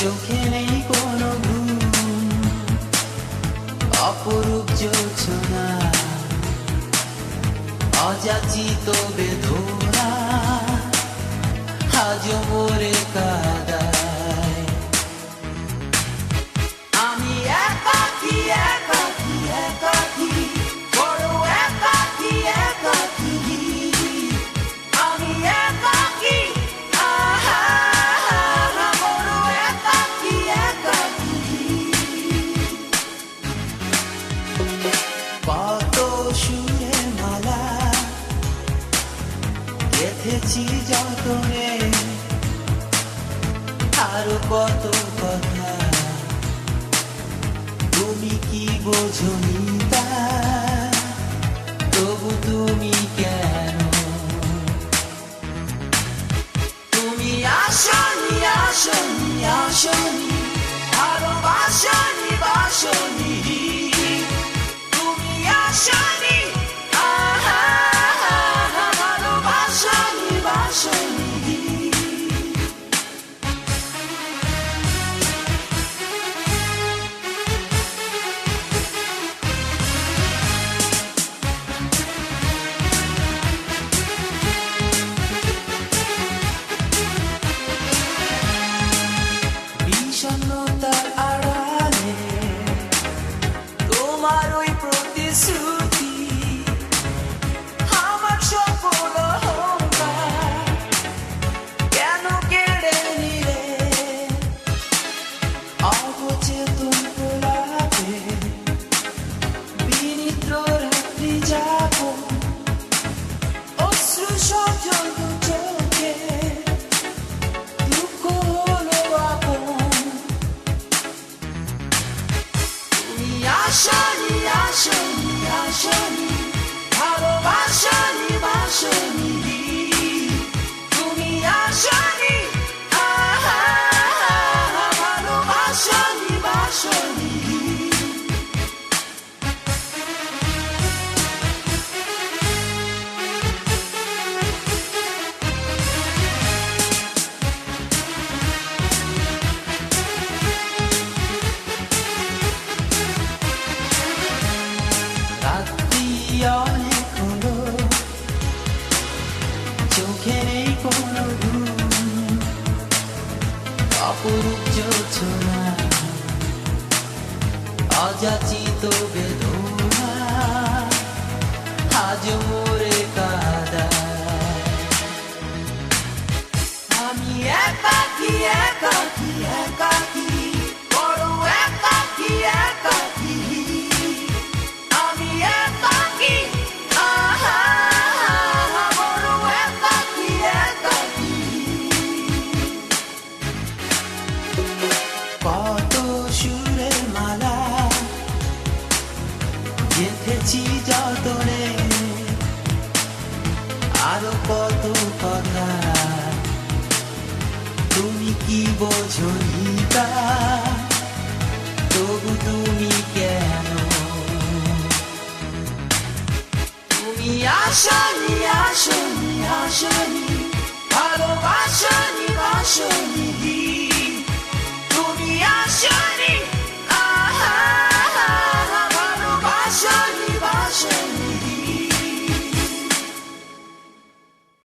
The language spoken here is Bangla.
চোখে নেই কোনো ঘুম, অপরূপ জোছনা, অযাচিত বেদনা আজ মোরে কাঁদায়। আমি একাকী একাকী একাকী, বড় একাকী একাকী, আমি একাকী, আহা বড় একাকী একাকী। কত সুরে মালা গেঁথেছি যতনে, আরো কত কথা তুমি কি বোঝনি তা, তবু তুমি কেন? তুমি আসনি আসনি আসনি, ভালোবাসনি বাসনি, তুমি আসনি, আহা ভালোবাসনি বাসনি। বিষণ্ণতার আড়ালে তোমার ওই প্রতিশ্রুতি, আমার সকল অহংকার কেন কেড়ে নিলে? অবচেতন প্রলাপে বিনিদ্র রাত্রি যাপন, অশ্রু সজল দু চোখে দুঃখ হলো আপন। তুমি আসনি আসনি আসনি, ভালোবাসনি বাসনি, তুমি আসনি, আহা ভালোবাসনি বাসনি। রাত্রি অনেক হলো, চোখে নেই কোনো ঘুম, অপরূপ জোছনা, অযাচিত বেদনা আজ মোরে কাঁদায়। আমি একাকী একাকী একাকী, বড় একাকী একাকী, আমি একাকী, আহা বড় একাকী একাকী। কত সুরের মালা গেঁথেছি যতনে, আরো কত কথা তুমি কি বোঝনি তা, তবু তুমি কেন? তুমি আসনি আসনি আসনি,